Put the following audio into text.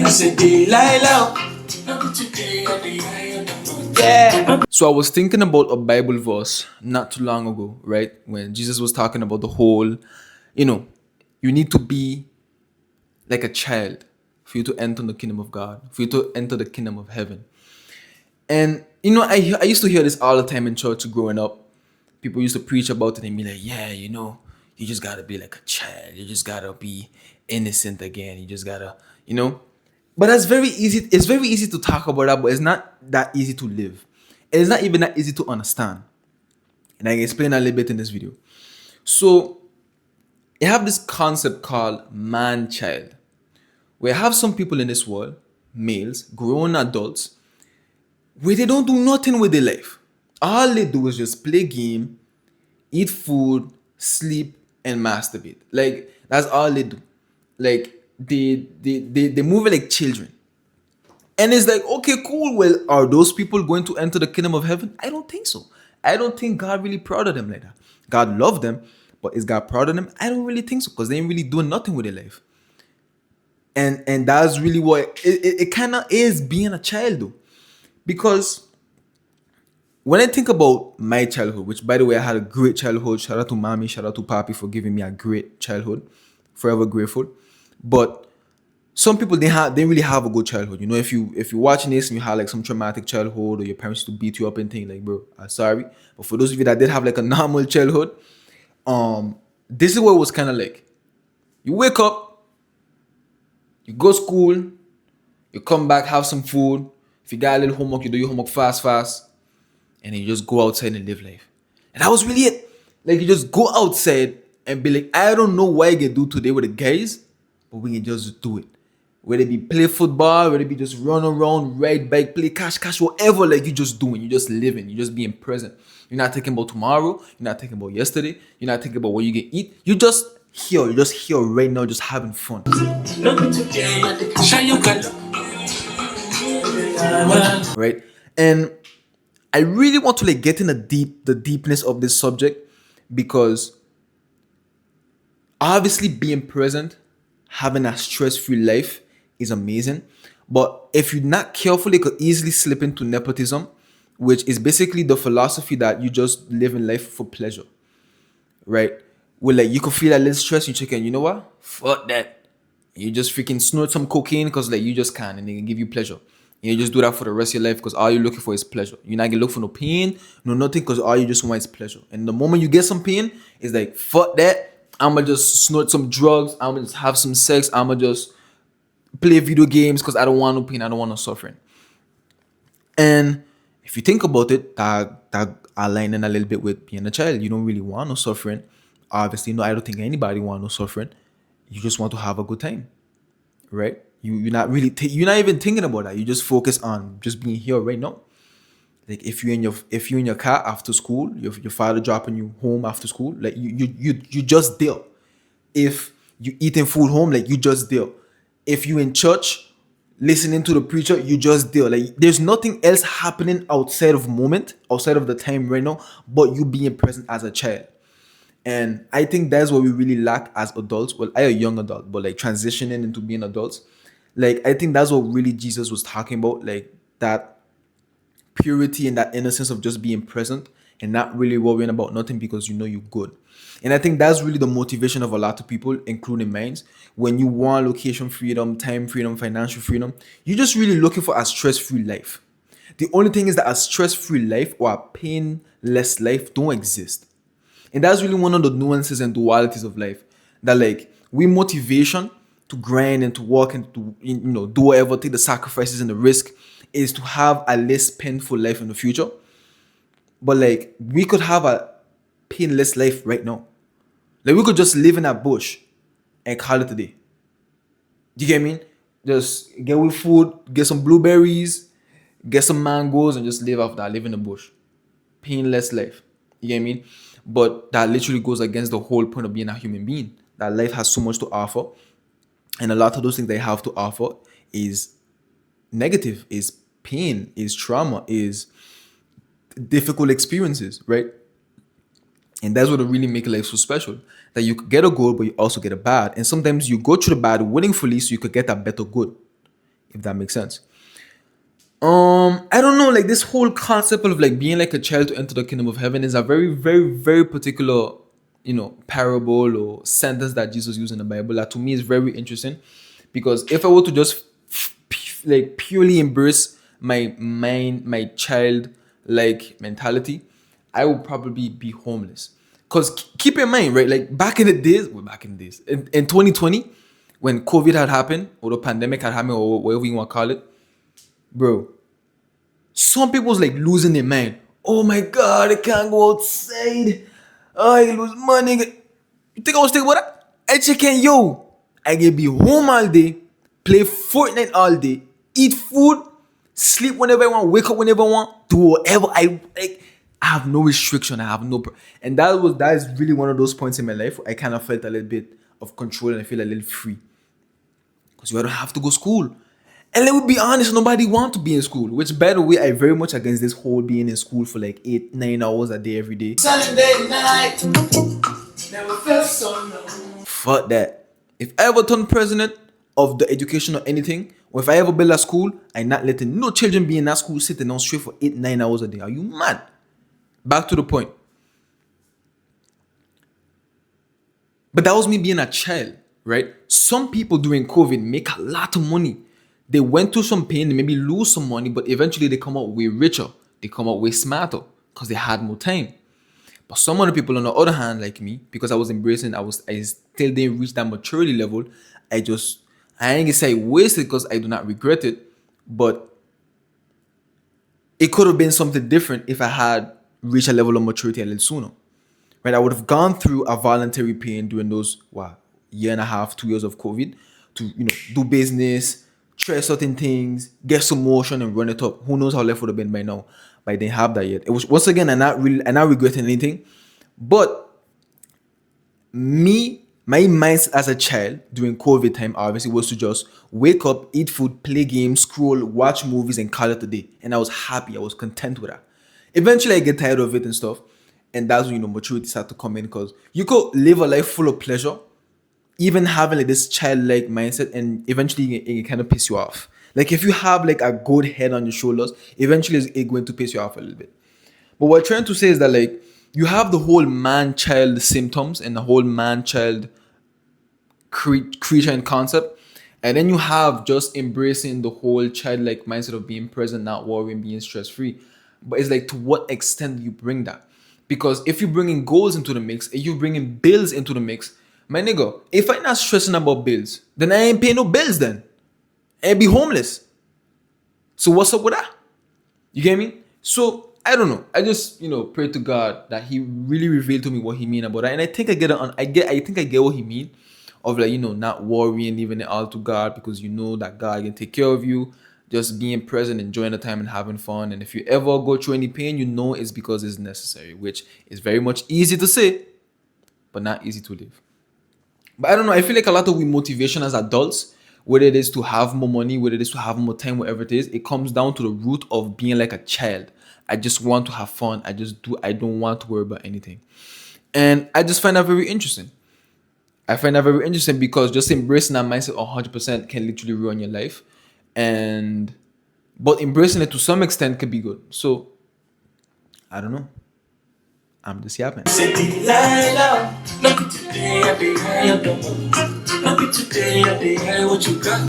So I was thinking about a Bible verse not too long ago, right? When Jesus was talking about the whole, you know, you need to be like a child for you to enter the kingdom of God, for you to enter the kingdom of heaven. And I used to hear this all the time in church growing up. People used to preach about it and be like, yeah, you just gotta be like a child. You just gotta be innocent again. You just gotta, you know. But that's very easy. It's very easy to talk about that, but it's not that easy to live. And it's not even that easy to understand. And I can explain a little bit in this video. So you have this concept called man-child, where you have some people in this world, males, grown adults, where they don't do nothing with their life. All they do is just play game, eat food, sleep, and masturbate. Like that's all they do. Like they move like children. And it's like, okay, cool. Well, are those people going to enter the kingdom of heaven? I don't think so. I don't think God really proud of them like that. God loved them, but is God proud of them? I don't really think so, because they ain't really doing nothing with their life. And that's really what it kind of is being a child though. Because when I think about my childhood, which by the way, I had a great childhood. Shout out to mommy, shout out to papi for giving me a great childhood. Forever grateful. But some people they didn't really have a good childhood. If you're watching this and you had like some traumatic childhood, or your parents used to beat you up and things, like, bro, I'm sorry. But for those of you that did have like a normal childhood, this is what it was kind of like. You wake up, you go school, you come back, have some food. If you got a little homework, you do your homework fast, and then you just go outside and live life. And that was really it. Like, you just go outside and be like, I don't know what I can do today with the guys, but we can just do it. Whether it be play football, whether it be just run around, ride bike, play cash, whatever, like you just doing, you just living, you just being present. You're not thinking about tomorrow, you're not thinking about yesterday, you're not thinking about what you can eat. You're just here right now, just having fun. Right? And I really want to like get in the deepness of this subject, because obviously being present, having a stress-free life is amazing. But if you're not careful, you could easily slip into nepotism, which is basically the philosophy that you just live in life for pleasure. Right? Where like you could feel a little stress, you check in, you know what? Fuck that. You just freaking snort some cocaine because like you just can, and they can give you pleasure. And you just do that for the rest of your life because all you're looking for is pleasure. You're not gonna look for no pain, no nothing, because all you just want is pleasure. And the moment you get some pain, it's like, fuck that. I'ma just snort some drugs, I'ma just have some sex, I'ma just play video games because I don't want no pain, I don't want no suffering. And if you think about it, that aligning a little bit with being a child, you don't really want no suffering. Obviously, no, I don't think anybody want no suffering. You just want to have a good time, right? You're not really you're not even thinking about that. You just focus on just being here right now. Like if you're in your car after school, your father dropping you home after school, like you just there. If you eating food home, like you just there. If you in church listening to the preacher, you just there. Like there's nothing else happening outside of moment, outside of the time right now, but you being present as a child. And I think that's what we really lack as adults. Well, I am a young adult, but like transitioning into being adults, like I think that's what really Jesus was talking about, like that purity and that innocence of just being present and not really worrying about nothing because you know you're good. And I think that's really the motivation of a lot of people, including mine. When you want location freedom, time freedom, financial freedom, you're just really looking for a stress-free life. The only thing is that a stress-free life or a painless life don't exist. And that's really one of the nuances and dualities of life. That like we motivation to grind and to work and to do whatever, take the sacrifices and the risk is to have a less painful life in the future. But like we could have a painless life right now. Like we could just live in a bush and call it a day. Do you get me? Just get with food, get some blueberries, get some mangoes, and just live off that, live in the bush. Painless life. You get me? But that literally goes against the whole point of being a human being. That life has so much to offer. And a lot of those things they have to offer is negative, is pain, is trauma, is difficult experiences, right? And that's what really make life so special. That you could get a good, but you also get a bad. And sometimes you go through the bad willingly so you could get a better good. if that makes sense. I don't know, like this whole concept of like being like a child to enter the kingdom of heaven is a very, very, very particular, parable or sentence that Jesus used in the Bible that to me is very interesting. Because if I were to just like purely embrace my mind, my child like mentality, I would probably be homeless. Because keep in mind, right? Like back in the days, in 2020, when COVID had happened, or the pandemic had happened, or whatever you want to call it, bro, some people's like losing their mind. Oh my god, I can't go outside. Oh, I lose money. You think I was thinking about that? I chicken, yo. I can be home all day, play Fortnite all day, eat food, sleep whenever I want, wake up whenever I want, do whatever I like. I have no restriction. I have and that is really one of those points in my life where I kind of felt a little bit of control and I feel a little free because you don't have to go school. And let me be honest, nobody want to be in school. Which, by the way, I very much against this whole being in school for like 8-9 hours a day every day. Sunday night, never felt so long. Fuck that. If I ever turn president of the education or anything, or if I ever build a school, I'm not letting no children be in that school sitting down straight for 8-9 hours a day. Are you mad? Back to the point. But that was me being a child, right? Some people during COVID make a lot of money. They went through some pain, they maybe lose some money, but eventually they come out way richer. They come out way smarter because they had more time. But some other people, on the other hand, like me, because I was embracing, I still didn't reach that maturity level. I ain't gonna say I wasted because I do not regret it, but it could have been something different if I had reached a level of maturity a little sooner. Right? I would have gone through a voluntary pain during those year and a half, 2 years of COVID to do business, try certain things, get some motion and run it up. Who knows how life would have been by now? But I didn't have that yet. It was once again I'm not regretting anything. But my mindset as a child during COVID time obviously was to just wake up, eat food, play games, scroll, watch movies, and call it a day. And I was happy, I was content with that. Eventually I get tired of it and stuff. And that's when maturity started to come in because you could live a life full of pleasure, even having like this childlike mindset, and eventually it kind of piss you off. Like if you have like a good head on your shoulders, eventually it's going to piss you off a little bit. But what I'm trying to say is that like you have the whole man-child symptoms and the whole man-child creature and concept, and then you have just embracing the whole childlike mindset of being present, not worrying, being stress-free. But it's like, to what extent do you bring that? Because if you're bringing goals into the mix, if you're bringing bills into the mix, my nigga, if I'm not stressing about bills, then I ain't paying no bills then. I'd be homeless. So what's up with that? You get me? So I don't know. I just pray to God that He really revealed to me what He mean about that, and I think I get it. I think I get what He mean of like not worrying, leaving it all to God, because you know that God can take care of you. Just being present, enjoying the time, and having fun. And if you ever go through any pain, you know it's because it's necessary, which is very much easy to say, but not easy to live. But I don't know. I feel like a lot of we motivation as adults, whether it is to have more money, whether it is to have more time, whatever it is, it comes down to the root of being like a child. I just want to have fun. I don't want to worry about anything. And I just find that very interesting. I find that very interesting because just embracing that mindset 100% can literally ruin your life. But embracing it to some extent can be good. So I don't know. I'm just yapping. Say Delilah, look at today, I be high, I don't know. Look at today, I be high, what you got?